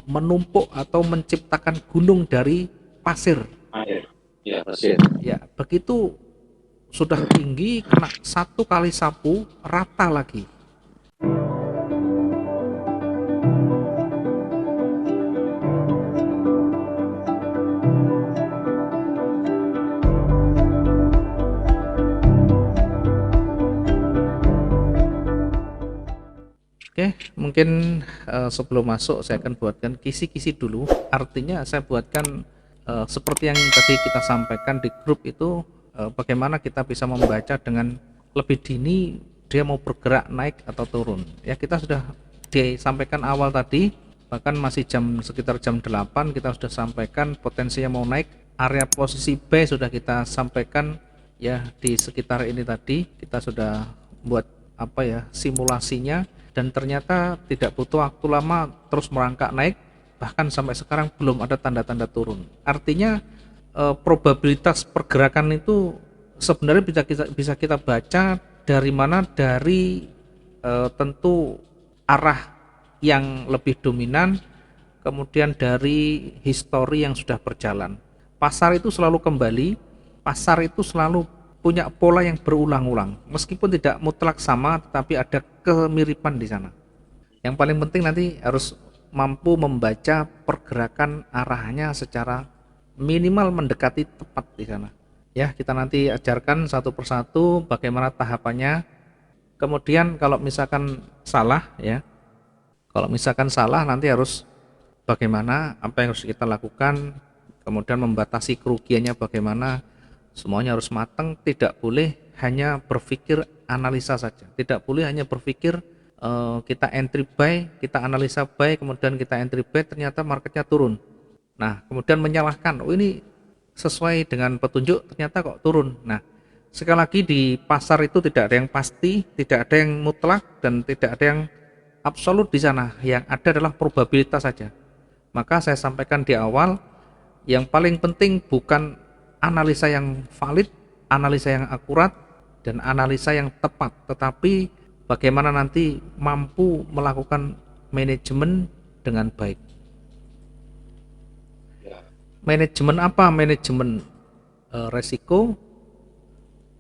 menumpuk atau menciptakan gunung dari pasir. Air. Ya, pasir. Ya, begitu sudah tinggi, kena satu kali sapu, rata lagi. Oke, mungkin sebelum masuk saya akan buatkan kisi-kisi dulu. Artinya saya buatkan seperti yang tadi kita sampaikan di grup itu, bagaimana kita bisa membaca dengan lebih dini dia mau bergerak naik atau turun. Ya, kita sudah disampaikan awal tadi, bahkan masih sekitar jam 8 kita sudah sampaikan potensinya mau naik. Area posisi B sudah kita sampaikan ya, di sekitar ini tadi kita sudah buat apa ya, simulasinya, dan ternyata tidak butuh waktu lama terus merangkak naik, bahkan sampai sekarang belum ada tanda-tanda turun. Artinya probabilitas pergerakan itu sebenarnya bisa kita baca dari mana, dari tentu arah yang lebih dominan, kemudian dari histori yang sudah berjalan. Pasar itu selalu kembali, pasar itu selalu punya pola yang berulang-ulang, meskipun tidak mutlak sama, tetapi ada kemiripan di sana. Yang paling penting nanti harus mampu membaca pergerakan arahnya secara minimal mendekati tepat di sana. Ya, kita nanti ajarkan satu persatu bagaimana tahapannya. Kemudian kalau misalkan salah ya, kalau misalkan salah nanti harus bagaimana, apa yang harus kita lakukan, kemudian membatasi kerugiannya bagaimana. Semuanya harus matang, tidak boleh hanya berpikir analisa saja, tidak boleh hanya berpikir kita entry buy, kita analisa buy, kemudian kita entry buy, ternyata marketnya turun. Nah, kemudian menyalahkan, oh ini sesuai dengan petunjuk, ternyata kok turun. Nah, sekali lagi di pasar itu tidak ada yang pasti, tidak ada yang mutlak, dan tidak ada yang absolut di sana. Yang ada adalah probabilitas saja. Maka saya sampaikan di awal, yang paling penting bukan analisa yang valid, analisa yang akurat, dan analisa yang tepat, tetapi bagaimana nanti mampu melakukan manajemen dengan baik. Manajemen apa? Manajemen resiko,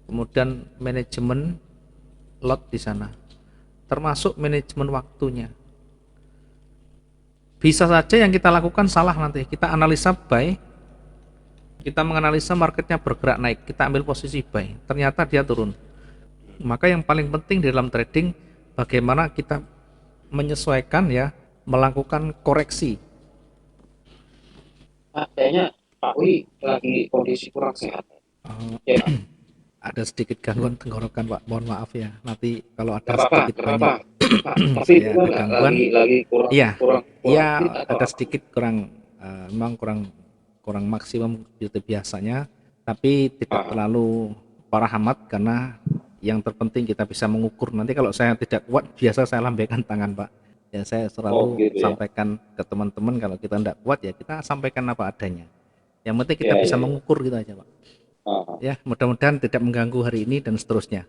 kemudian manajemen lot di sana, termasuk manajemen waktunya. Bisa saja yang kita lakukan salah, nanti kita analisa buy, kita menganalisa marketnya bergerak naik, kita ambil posisi buy, ternyata dia turun. Maka yang paling penting di dalam trading, bagaimana kita menyesuaikan ya, melakukan koreksi. Kayaknya Pak Wi lagi kondisi kurang sehat. Ya, Ada sedikit gangguan tenggorokan Pak, mohon maaf ya, nanti kalau ada nggak apa-apa, sedikit nggak apa-apa. banyak Pak, tapi saya benar ada nggak gangguan. lagi kurang Iya, kurang kurang fit ya atau ada apa? sedikit kurang, memang kurang kurang maksimum itu biasanya, tapi tidak Ah, terlalu parah amat, karena yang terpenting kita bisa mengukur. Nanti kalau saya tidak kuat, biasa saya lambaikan tangan Pak. Ya, saya oh selalu gitu ya. sampaikan ke teman-teman, kalau kita tidak kuat ya kita sampaikan apa adanya. Yang penting kita Ya, bisa ya, ya. mengukur gitu aja Pak. Ah, Ya, mudah-mudahan tidak mengganggu hari ini dan seterusnya.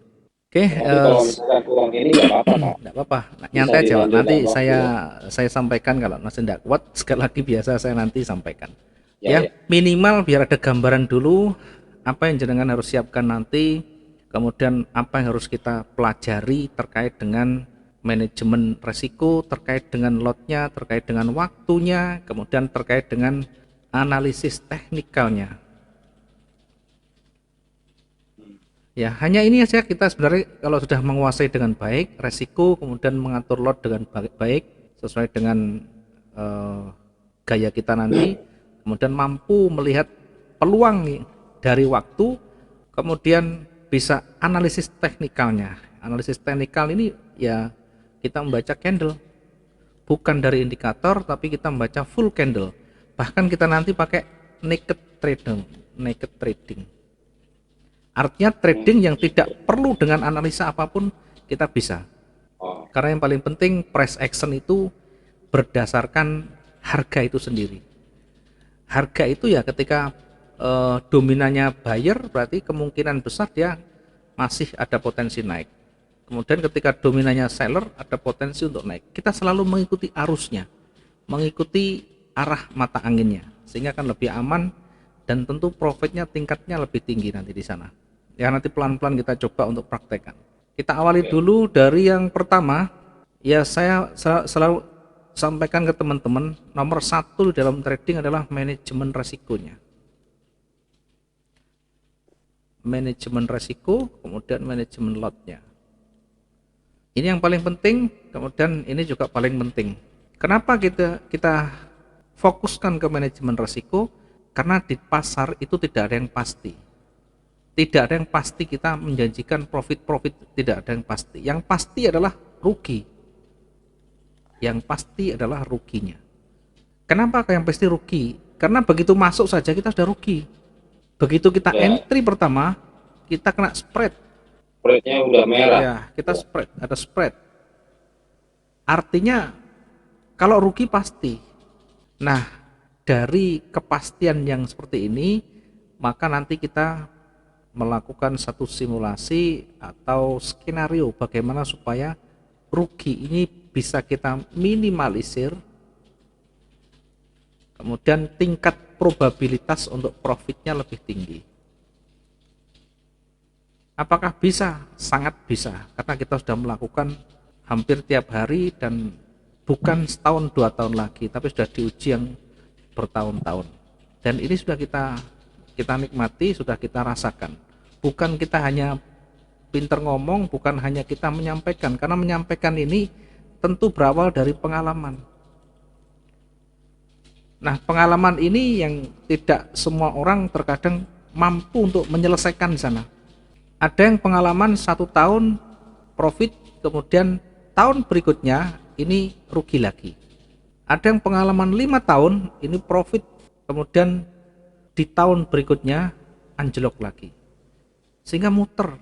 Oke, nanti kalau misalkan kurang ini nggak apa-apa Pak, enggak apa-apa, bisa nyantai aja Pak. Nanti dilanjutkan lagi ya. saya sampaikan, kalau masih enggak kuat sekali lagi biasa saya nanti sampaikan. Ya, Ya, ya. minimal biar ada gambaran dulu apa yang jenengan harus siapkan nanti, kemudian apa yang harus kita pelajari terkait dengan manajemen resiko, terkait dengan lotnya, terkait dengan waktunya, kemudian terkait dengan analisis teknikalnya. Ya, hanya ini saja kita sebenarnya, kalau sudah menguasai dengan baik resiko, kemudian mengatur lot dengan baik sesuai dengan eh, gaya kita nanti, kemudian mampu melihat peluang nih dari waktu, kemudian bisa analisis teknikalnya. Analisis teknikal ini ya, kita membaca candle, bukan dari indikator, tapi kita membaca full candle. Bahkan kita nanti pakai naked trading. Artinya trading yang tidak perlu dengan analisa apapun kita bisa. Oh, Karena yang paling penting price action itu berdasarkan harga itu sendiri. Harga itu ya ketika dominannya buyer, berarti kemungkinan besar dia masih ada potensi naik. Kemudian ketika dominannya seller, ada potensi untuk naik. Kita selalu mengikuti arusnya, mengikuti arah mata anginnya, sehingga akan lebih aman dan tentu profitnya tingkatnya lebih tinggi nanti di sana. Ya nanti pelan-pelan kita coba untuk praktekkan. Kita awali dulu dari yang pertama. Ya saya selalu sampaikan ke teman-teman, nomor satu dalam trading adalah manajemen resikonya. Manajemen resiko, kemudian manajemen lotnya. Ini yang paling penting, kemudian ini juga paling penting. Kenapa kita fokuskan ke manajemen resiko? Karena di pasar itu tidak ada yang pasti. Tidak ada yang pasti kita menjanjikan profit, tidak ada yang pasti. Yang pasti adalah rugi. Yang pasti adalah ruginya. Kenapa yang pasti rugi? Karena begitu masuk saja kita sudah rugi. Begitu kita entry pertama, kita kena spread. Spreadnya udah merah. Ya, kita spread, ada spread. Artinya kalau rugi pasti. Nah, dari kepastian yang seperti ini, maka nanti kita melakukan satu simulasi atau skenario bagaimana supaya rugi ini bisa kita minimalisir, kemudian tingkat probabilitas untuk profitnya lebih tinggi. Apakah bisa? Sangat bisa, karena kita sudah melakukan hampir tiap hari dan bukan setahun 2 tahun lagi, tapi sudah diuji yang bertahun-tahun. Dan ini sudah kita nikmati, sudah kita rasakan. Bukan kita hanya pinter ngomong, bukan hanya kita menyampaikan, karena menyampaikan ini tentu berawal dari pengalaman. Nah, pengalaman ini yang tidak semua orang terkadang mampu untuk menyelesaikan di sana. Ada yang pengalaman 1 tahun profit, kemudian tahun berikutnya ini rugi lagi. Ada yang pengalaman 5 tahun ini profit, kemudian di tahun berikutnya anjlok lagi. Sehingga muter,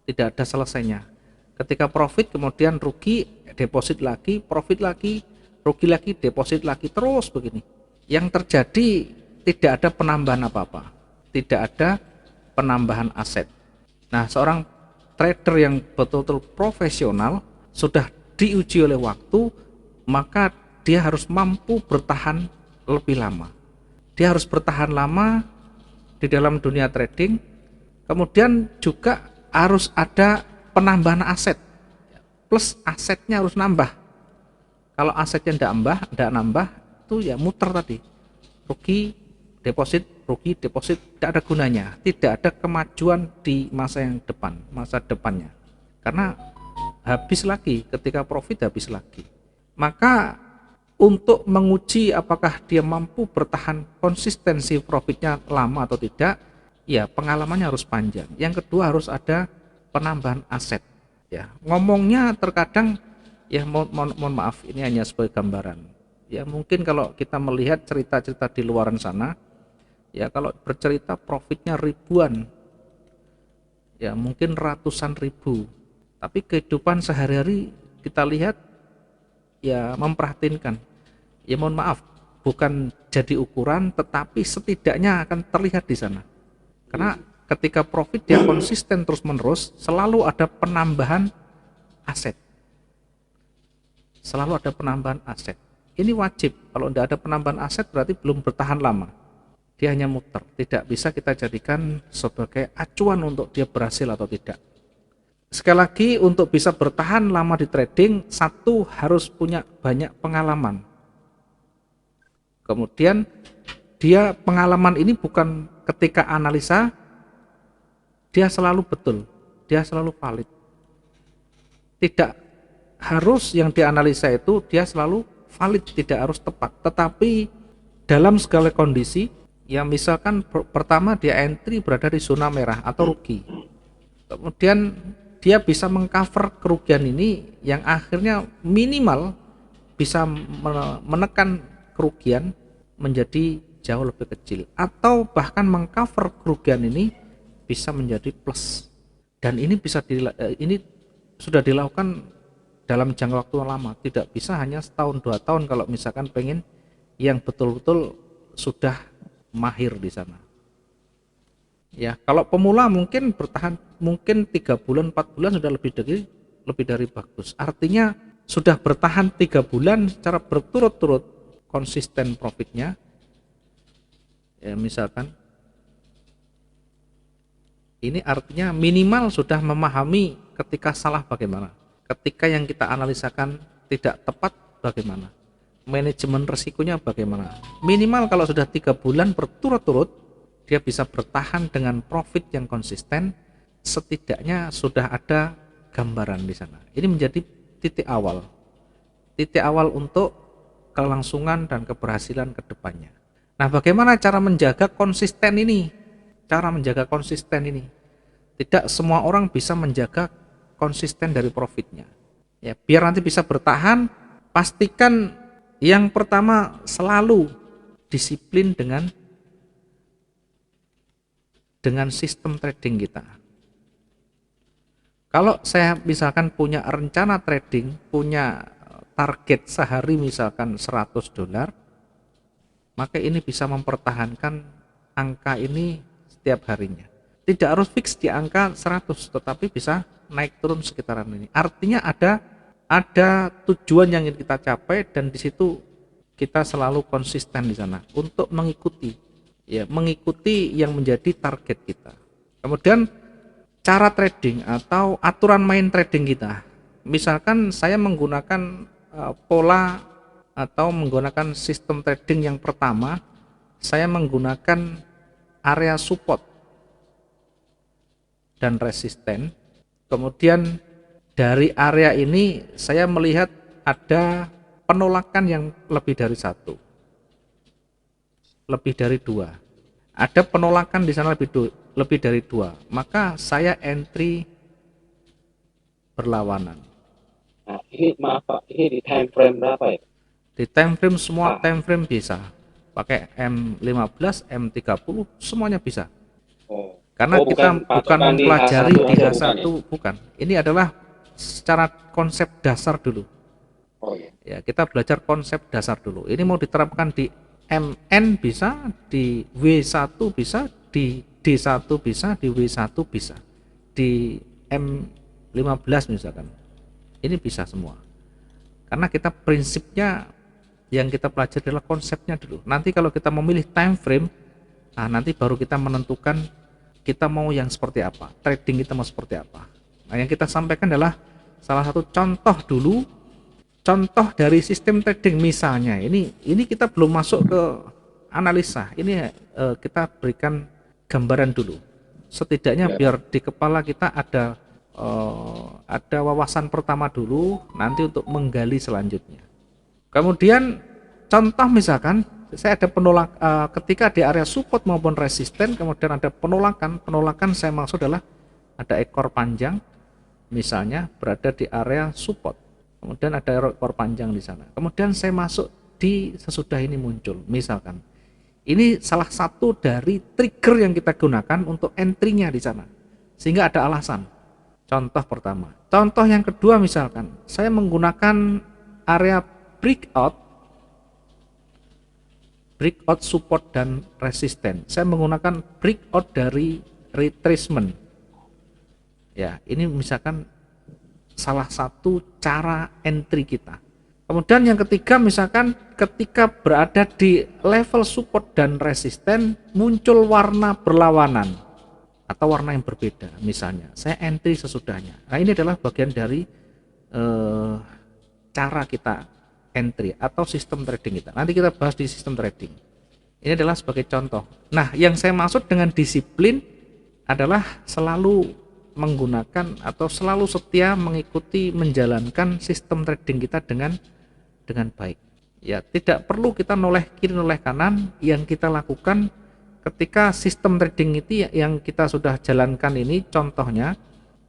tidak ada selesainya. Ketika profit kemudian rugi, deposit lagi, profit lagi, rugi lagi, deposit lagi, terus begini. Yang terjadi tidak ada penambahan apa-apa, tidak ada penambahan aset. Nah, seorang trader yang betul-betul profesional sudah diuji oleh waktu, maka dia harus mampu bertahan lebih lama. Dia harus bertahan lama di dalam dunia trading. Kemudian juga harus ada penambahan aset, plus asetnya harus nambah. Kalau asetnya tidak nambah, itu ya muter tadi, rugi deposit, tidak ada gunanya, tidak ada kemajuan di masa depannya, karena habis lagi, ketika profit habis lagi. Maka untuk menguji apakah dia mampu bertahan konsistensi profitnya lama atau tidak, ya pengalamannya harus panjang. Yang kedua harus ada penambahan aset. Ya, ngomongnya terkadang ya mohon maaf, ini hanya sebagai gambaran. Ya mungkin kalau kita melihat cerita-cerita di luaran sana, ya kalau bercerita profitnya ribuan, ya mungkin ratusan ribu. Tapi kehidupan sehari-hari kita lihat ya memprihatinkan. Ya mohon maaf, bukan jadi ukuran, tetapi setidaknya akan terlihat di sana. Karena ketika profit dia konsisten terus-menerus, selalu ada penambahan aset. Selalu ada penambahan aset. Ini wajib. Kalau tidak ada penambahan aset berarti belum bertahan lama. Dia hanya muter. Tidak bisa kita jadikan sebagai acuan untuk dia berhasil atau tidak. Sekali lagi, untuk bisa bertahan lama di trading, satu harus punya banyak pengalaman. Kemudian dia pengalaman ini bukan ketika analisa dia selalu betul, dia selalu valid. Tidak harus yang dianalisa itu dia selalu valid, tidak harus tepat. Tetapi dalam segala kondisi, ya misalkan pertama dia entry berada di zona merah atau rugi. Kemudian dia bisa mengcover kerugian ini yang akhirnya minimal bisa menekan kerugian menjadi jauh lebih kecil, atau bahkan mengcover kerugian ini bisa menjadi plus. Dan ini ini sudah dilakukan dalam jangka waktu lama, tidak bisa hanya setahun 2 tahun kalau misalkan pengen yang betul-betul sudah mahir di sana. Ya, kalau pemula mungkin bertahan mungkin 3 bulan 4 bulan sudah lebih dari bagus. Artinya sudah bertahan 3 bulan secara berturut-turut konsisten profitnya, ya misalkan ini artinya minimal sudah memahami ketika salah bagaimana, ketika yang kita analisakan tidak tepat bagaimana, manajemen resikonya bagaimana. Minimal kalau sudah 3 bulan berturut-turut dia bisa bertahan dengan profit yang konsisten, setidaknya sudah ada gambaran di sana. Ini menjadi titik awal untuk kelangsungan dan keberhasilan ke depannya. Nah, bagaimana cara menjaga konsisten ini? Tidak semua orang bisa menjaga konsisten dari profitnya. Ya, biar nanti bisa bertahan, pastikan yang pertama selalu disiplin dengan sistem trading kita. Kalau saya misalkan punya rencana trading, punya target sehari misalkan $100, maka ini bisa mempertahankan angka ini setiap harinya. Tidak harus fix di angka 100, tetapi bisa naik turun sekitaran ini. Artinya ada tujuan yang ingin kita capai, dan di situ kita selalu konsisten di sana untuk mengikuti yang menjadi target kita. Kemudian cara trading atau aturan main trading kita. Misalkan saya menggunakan pola atau menggunakan sistem trading yang pertama, saya menggunakan area support dan resisten. Kemudian dari area ini saya melihat ada penolakan yang lebih dari 1, lebih dari 2. Ada penolakan di sana lebih dari 2. Maka saya entry berlawanan. Nah, ini maaf Pak, ini di time frame berapa ya? Di time frame, semua time frame bisa. Pakai M15, M30 semuanya bisa. Karena kita bukan mempelajari di H1, bukan. Ini adalah secara konsep dasar dulu. Ya, kita belajar konsep dasar dulu. Ini mau diterapkan di MN bisa, di W1 bisa, di D1 bisa, di W1 bisa, di M15 misalkan. Ini bisa semua. Karena kita prinsipnya yang kita pelajari adalah konsepnya dulu. Nanti kalau kita memilih time frame, nah nanti baru kita menentukan kita mau yang seperti apa, trading kita mau seperti apa. Nah, yang kita sampaikan adalah salah satu contoh dulu, contoh dari sistem trading. Misalnya ini kita belum masuk ke analisa, ini kita berikan gambaran dulu, setidaknya biar di kepala kita ada wawasan pertama dulu, nanti untuk menggali selanjutnya. Kemudian contoh misalkan saya ada ketika di area support maupun resisten, kemudian ada penolakan saya maksud adalah ada ekor panjang misalnya berada di area support, kemudian ada ekor panjang di sana, kemudian saya masuk di sesudah ini muncul, misalkan ini salah satu dari trigger yang kita gunakan untuk entry-nya di sana, sehingga ada alasan. Contoh pertama. Contoh yang kedua, misalkan saya menggunakan area breakout support dan resisten. Saya menggunakan breakout dari retracement. Ya, ini misalkan salah satu cara entry kita. Kemudian yang ketiga, misalkan ketika berada di level support dan resisten muncul warna berlawanan atau warna yang berbeda, misalnya saya entry sesudahnya. Nah, ini adalah bagian dari cara kita entry atau sistem trading kita. Nanti kita bahas di sistem trading. Ini adalah sebagai contoh. Nah, yang saya maksud dengan disiplin adalah selalu menggunakan atau selalu setia mengikuti menjalankan sistem trading kita dengan baik. Ya, tidak perlu kita noleh kiri noleh kanan. Yang kita lakukan ketika sistem trading itu yang kita sudah jalankan ini, contohnya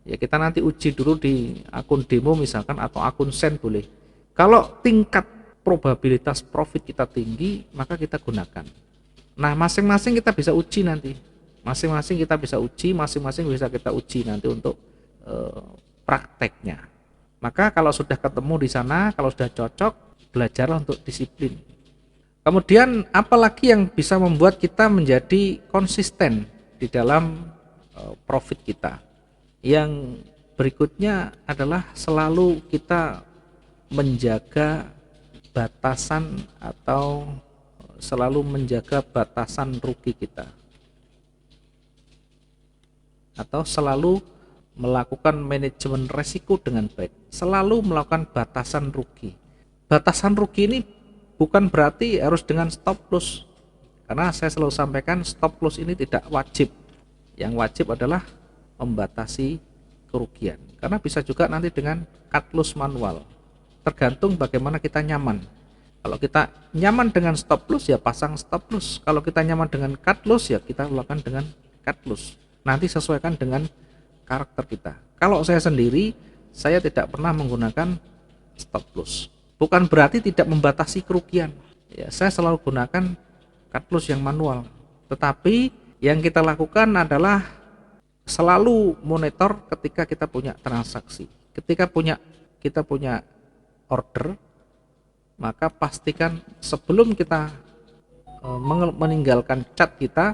ya kita nanti uji dulu di akun demo misalkan atau akun sen boleh. Kalau tingkat probabilitas profit kita tinggi, maka kita gunakan. Nah, masing-masing kita bisa uji nanti. Masing-masing kita bisa uji nanti untuk prakteknya. Maka kalau sudah ketemu di sana, kalau sudah cocok, belajarlah untuk disiplin. Kemudian apalagi yang bisa membuat kita menjadi konsisten di dalam profit kita? Yang berikutnya adalah selalu kita menjaga batasan atau selalu menjaga batasan rugi kita, atau selalu melakukan manajemen resiko dengan baik, selalu melakukan batasan rugi. Batasan rugi ini bukan berarti harus dengan stop loss, karena saya selalu sampaikan stop loss ini tidak wajib. Yang wajib adalah membatasi kerugian, karena bisa juga nanti dengan cut loss manual, tergantung bagaimana kita nyaman. Kalau kita nyaman dengan stop loss ya pasang stop loss, kalau kita nyaman dengan cut loss ya kita lakukan dengan cut loss, nanti sesuaikan dengan karakter kita. Kalau saya sendiri, saya tidak pernah menggunakan stop loss, bukan berarti tidak membatasi kerugian ya, saya selalu gunakan cut loss yang manual, tetapi yang kita lakukan adalah selalu monitor ketika kita punya transaksi, ketika kita punya order, maka pastikan sebelum kita meninggalkan chat kita,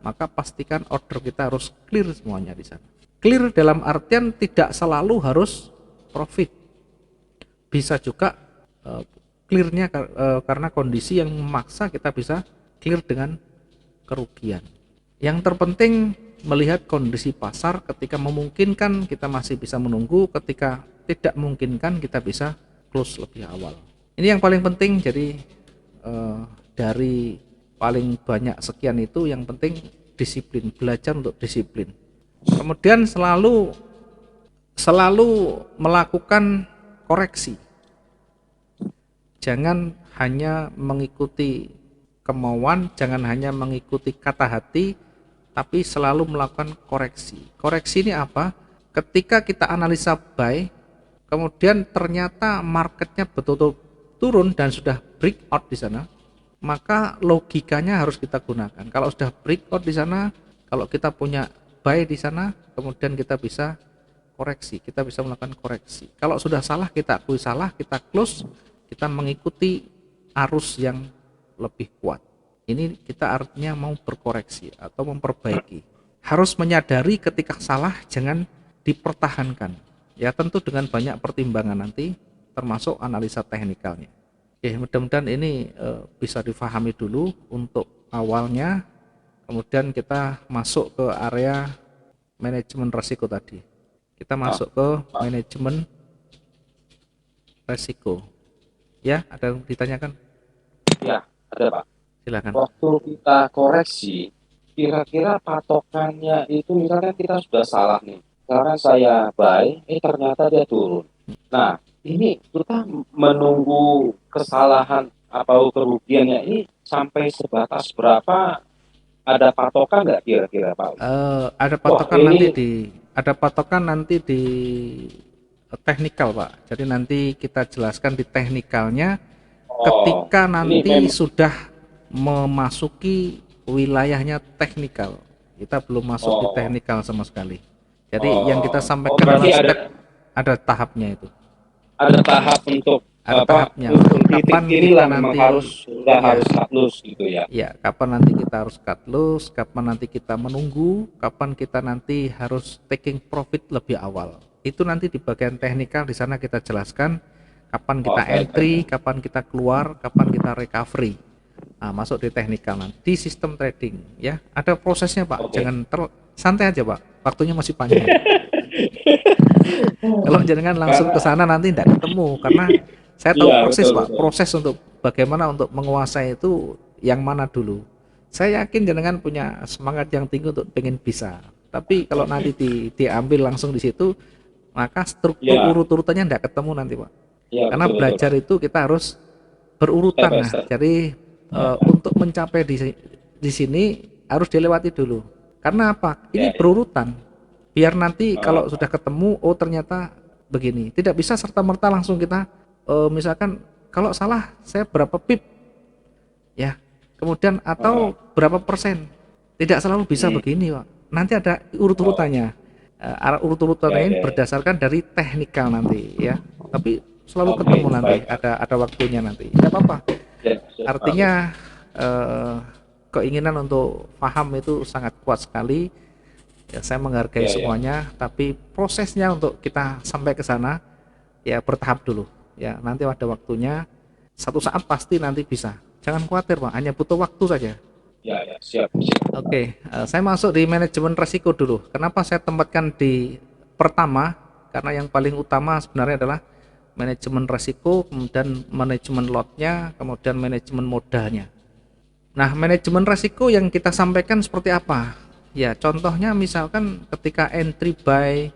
maka pastikan order kita harus clear semuanya di sana. Clear dalam artian tidak selalu harus profit, bisa juga clearnya karena kondisi yang memaksa kita bisa clear dengan kerugian. Yang terpenting melihat kondisi pasar, ketika memungkinkan kita masih bisa menunggu, ketika tidak memungkinkan kita bisa close lebih awal. Ini yang paling penting. Jadi dari paling banyak sekian itu yang penting disiplin, belajar untuk disiplin. Kemudian selalu melakukan koreksi. Jangan hanya mengikuti kemauan, jangan hanya mengikuti kata hati, tapi selalu melakukan koreksi. Koreksi ini apa? Ketika kita analisa buy, kemudian ternyata marketnya betul-betul turun dan sudah breakout di sana, maka logikanya harus kita gunakan. Kalau sudah breakout di sana, kalau kita punya buy di sana, kemudian kita bisa koreksi, kita bisa melakukan koreksi. Kalau sudah salah, kita akui salah, kita close, kita mengikuti arus yang lebih kuat. Ini kita artinya mau berkoreksi atau memperbaiki. Harus menyadari ketika salah, jangan dipertahankan. Ya tentu dengan banyak pertimbangan nanti, termasuk analisa teknikalnya. Oke, mudah-mudahan ini bisa difahami dulu untuk awalnya. Kemudian kita masuk ke area manajemen risiko tadi. Kita masuk ke manajemen risiko. Ya, ada yang ditanyakan? Ya, ada Pak. Silakan. Waktu kita koreksi, kira-kira patokannya itu misalnya kita sudah salah nih. Karena saya buy, ternyata dia turun. Nah, ini kita menunggu kesalahan atau kerugiannya ini sampai sebatas berapa? Ada patokan nggak kira-kira Pak? Ada patokan ada patokan nanti di teknikal Pak. Jadi nanti kita jelaskan di teknikalnya ketika nanti sudah memasuki wilayahnya teknikal. Kita belum masuk di teknikal sama sekali. Jadi yang kita sampaikan ada tahapnya itu. Ada tahap untuk tahapnya. Kapan kita nanti harus cut loss gitu ya. Ya, kapan nanti kita harus cut loss, kapan nanti kita menunggu, kapan kita nanti harus taking profit lebih awal. Itu nanti di bagian teknikal, di sana kita jelaskan kapan kita entry, kapan kita keluar, kapan kita recovery. Nah, masuk di teknikal nanti di sistem trading ya. Ada prosesnya Pak. Jangan santai aja Pak. Waktunya masih panjang. Kalau jangan langsung ke sana nanti tidak ketemu, karena saya tahu proses Pak. Proses untuk bagaimana untuk menguasai itu yang mana dulu. Saya yakin jenengan punya semangat yang tinggi untuk pengen bisa. Tapi kalau nanti diambil langsung di situ, maka struktur urut-urutannya tidak ketemu nanti Pak. Karena belajar itu kita harus berurutan. Nah, jadi untuk mencapai di sini harus dilewati dulu. Karena apa? Ini berurutan. Biar nanti kalau sudah ketemu, oh ternyata begini. Tidak bisa serta-merta langsung kita misalkan kalau salah saya berapa pip ya. Kemudian atau berapa persen. Tidak selalu bisa begini, Pak. Nanti ada urut-urutannya. Urut-urutannya ini berdasarkan dari teknikal nanti ya. Tapi selalu ketemu nanti, ada waktunya nanti. Tidak apa-apa. Artinya keinginan untuk paham itu sangat kuat sekali ya, saya menghargai semuanya, tapi prosesnya untuk kita sampai ke sana ya bertahap dulu ya, nanti ada waktunya. Satu saat pasti nanti bisa. Jangan khawatir Pak, hanya butuh waktu saja. Ya, ya, siap, siap. Oke, saya masuk di manajemen resiko dulu. Kenapa saya tempatkan di pertama? Karena yang paling utama sebenarnya adalah manajemen resiko, kemudian manajemen lotnya, kemudian manajemen modalnya. Nah, manajemen resiko yang kita sampaikan seperti apa? Ya, contohnya misalkan ketika entry buy,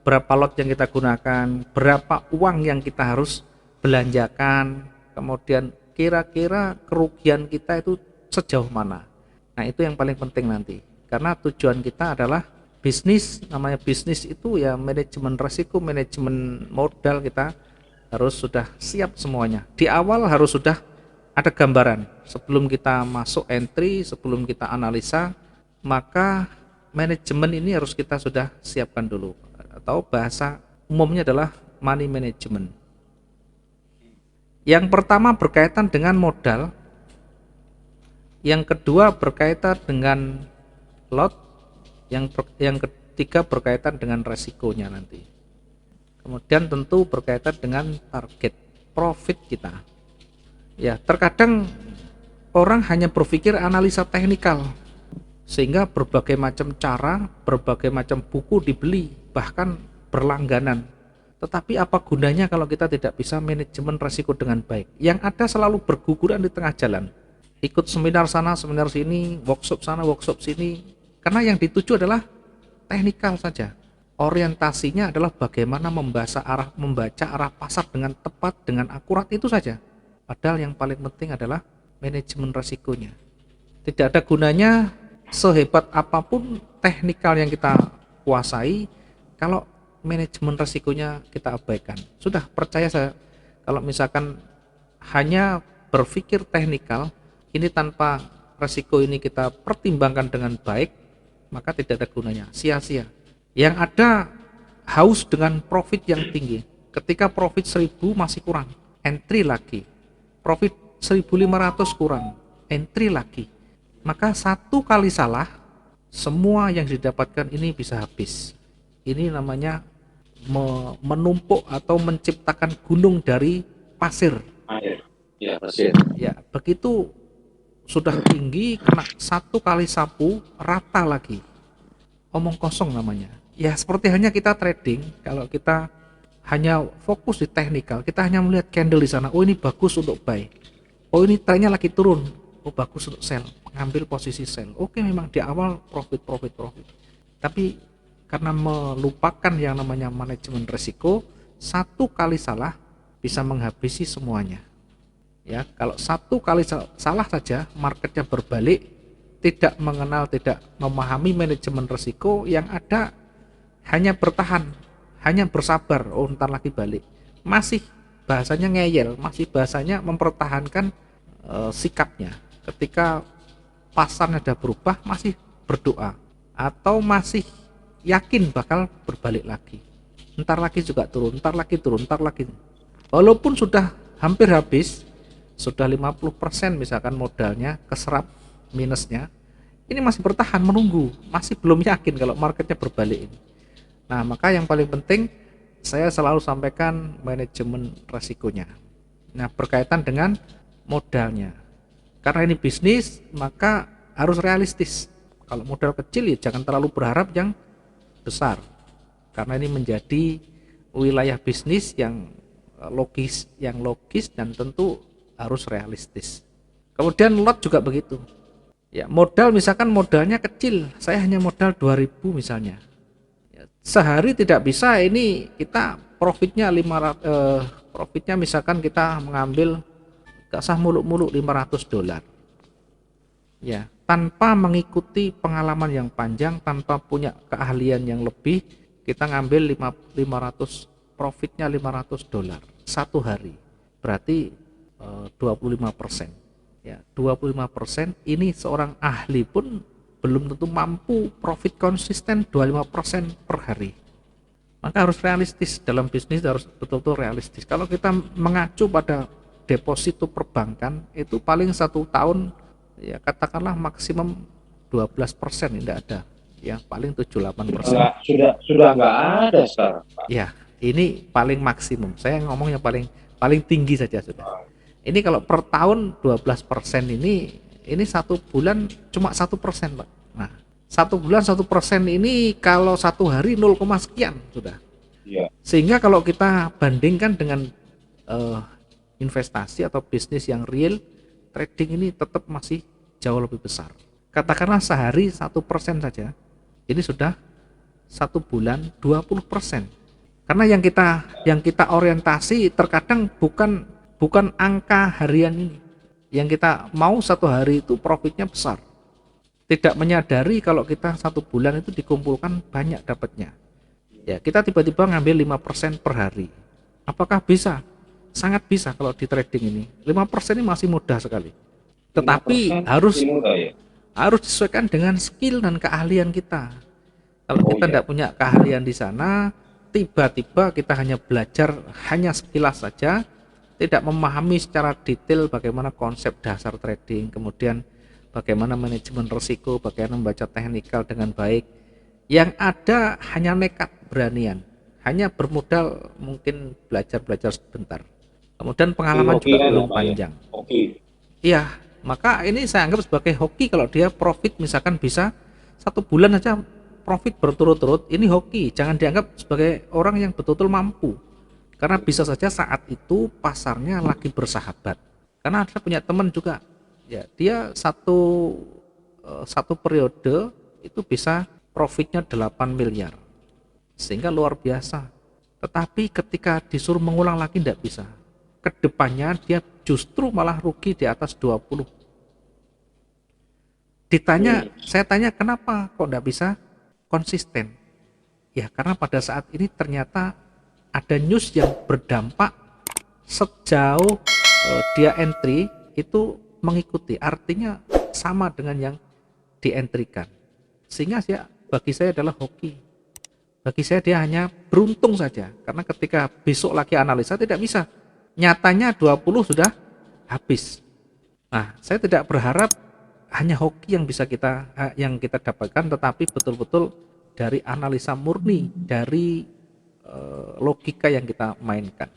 berapa lot yang kita gunakan, berapa uang yang kita harus belanjakan, kemudian kira-kira kerugian kita itu sejauh mana. Nah, itu yang paling penting nanti. Karena tujuan kita adalah bisnis, namanya bisnis itu ya manajemen risiko, manajemen modal kita harus sudah siap semuanya. Di awal harus sudah ada gambaran. Sebelum kita masuk entry, sebelum kita analisa, maka manajemen ini harus kita sudah siapkan dulu. Atau bahasa umumnya adalah money management. Yang pertama berkaitan dengan modal, yang kedua berkaitan dengan lot, yang ketiga berkaitan dengan resikonya nanti. Kemudian tentu berkaitan dengan target profit kita. Ya, terkadang orang hanya berpikir analisa teknikal, sehingga berbagai macam cara, berbagai macam buku dibeli, bahkan berlangganan. Tetapi apa gunanya kalau kita tidak bisa manajemen resiko dengan baik? Yang ada selalu berguguran di tengah jalan. Ikut seminar sana, seminar sini, workshop sana, workshop sini. Karena yang dituju adalah teknikal saja. Orientasinya adalah bagaimana membaca arah pasar dengan tepat, dengan akurat, itu saja. Padahal yang paling penting adalah manajemen resikonya. Tidak ada gunanya sehebat apapun teknikal yang kita kuasai kalau manajemen resikonya kita abaikan. Sudah, percaya saya, kalau misalkan hanya berpikir teknikal, ini tanpa resiko ini kita pertimbangkan dengan baik, maka tidak ada gunanya, sia-sia. Yang ada haus dengan profit yang tinggi. Ketika profit 1000 masih kurang, entry lagi. Profit 1500 kurang, entry lagi. Maka satu kali salah, semua yang didapatkan ini bisa habis. Ini namanya menumpuk atau menciptakan gunung dari pasir. Ya, pasir. Ya, begitu sudah tinggi, kena satu kali sapu, rata lagi. Omong kosong namanya. Ya, seperti hanya kita trading, kalau kita hanya fokus di teknikal, kita hanya melihat candle di sana, oh ini bagus untuk buy, oh ini trennya lagi turun, oh bagus untuk sell, mengambil posisi sell. Oke, memang di awal profit. Tapi karena melupakan yang namanya manajemen risiko, satu kali salah bisa menghabisi semuanya. Ya, kalau satu kali salah saja marketnya berbalik, tidak mengenal, tidak memahami manajemen risiko, yang ada hanya bertahan, hanya bersabar, oh ntar lagi balik, masih bahasanya ngeyel, masih bahasanya mempertahankan sikapnya. Ketika pasarnya sudah berubah, masih berdoa, atau masih yakin bakal berbalik lagi, ntar lagi juga turun, ntar lagi turun, ntar lagi. Walaupun sudah hampir habis, sudah 50% misalkan modalnya keserap minusnya, ini masih bertahan menunggu, masih belum yakin kalau marketnya berbalik ini. Nah, maka yang paling penting saya selalu sampaikan manajemen resikonya. Nah, berkaitan dengan modalnya. Karena ini bisnis, maka harus realistis. Kalau modal kecil ya jangan terlalu berharap yang besar. Karena ini menjadi wilayah bisnis yang logis dan tentu harus realistis. Kemudian lot juga begitu. Ya, modal misalkan modalnya kecil, saya hanya modal 2000 misalnya. Ya, sehari tidak bisa ini kita profitnya 500 profitnya misalkan kita mengambil gak sah muluk-muluk $500. Ya, tanpa mengikuti pengalaman yang panjang, tanpa punya keahlian yang lebih, kita ngambil 500 profitnya $500 satu hari. Berarti 25%. Ya, 25% ini seorang ahli pun belum tentu mampu profit konsisten 25% per hari. Maka harus realistis, dalam bisnis harus betul-betul realistis. Kalau kita mengacu pada deposito perbankan, itu paling 1 tahun ya katakanlah maksimum 12%, tidak ada. Ya, paling 7-8%. Sudah nggak ada sekarang, Pak. Ya, ini paling maksimum. Saya ngomongnya paling tinggi saja sudah. Ini kalau per tahun 12% ini satu bulan cuma 1%, Pak. Nah, satu bulan 1% ini kalau satu hari 0, sekian sudah. Iya. Sehingga kalau kita bandingkan dengan eh, investasi atau bisnis yang real, trading ini tetap masih jauh lebih besar. Katakanlah sehari 1% saja, ini sudah satu bulan 20%. Karena yang kita orientasi terkadang bukan angka harian ini. Yang kita mau satu hari itu profitnya besar. Tidak menyadari kalau kita satu bulan itu dikumpulkan banyak dapatnya. Ya, kita tiba-tiba ngambil 5% per hari. Apakah bisa? Sangat bisa kalau di trading ini. 5% ini masih mudah sekali. Tetapi 5% masih mudah ya. harus disesuaikan dengan skill dan keahlian kita. Kalau Oh kita iya. tidak punya keahlian di sana, tiba-tiba kita hanya belajar hanya sekilas saja, tidak memahami secara detail bagaimana konsep dasar trading, kemudian bagaimana manajemen risiko, bagaimana membaca teknikal dengan baik. Yang ada hanya nekat beranian, hanya bermodal mungkin belajar-belajar sebentar. Kemudian Ini pengalaman hoki juga kan ya belum Pak ya? panjang. Hoki. Iya, maka ini saya anggap sebagai hoki kalau dia profit misalkan bisa satu bulan aja profit berturut-turut, ini hoki. Jangan dianggap sebagai orang yang betul-betul mampu. Karena bisa saja saat itu pasarnya lagi bersahabat. Karena saya punya teman juga, ya dia satu periode itu bisa profitnya 8 miliar. Sehingga luar biasa. Tetapi ketika disuruh mengulang lagi tidak bisa. Kedepannya dia justru malah rugi di atas 20. Saya tanya kenapa kok tidak bisa konsisten? Ya karena pada saat ini ternyata ada news yang berdampak sejauh dia entry itu mengikuti, artinya sama dengan yang di-entrykan. Sehingga bagi saya adalah hoki. Bagi saya dia hanya beruntung saja, karena ketika besok lagi analisa tidak bisa. Nyatanya 20 sudah habis. Nah, saya tidak berharap hanya hoki yang bisa kita dapatkan, tetapi betul-betul dari analisa murni, dari logika yang kita mainkan.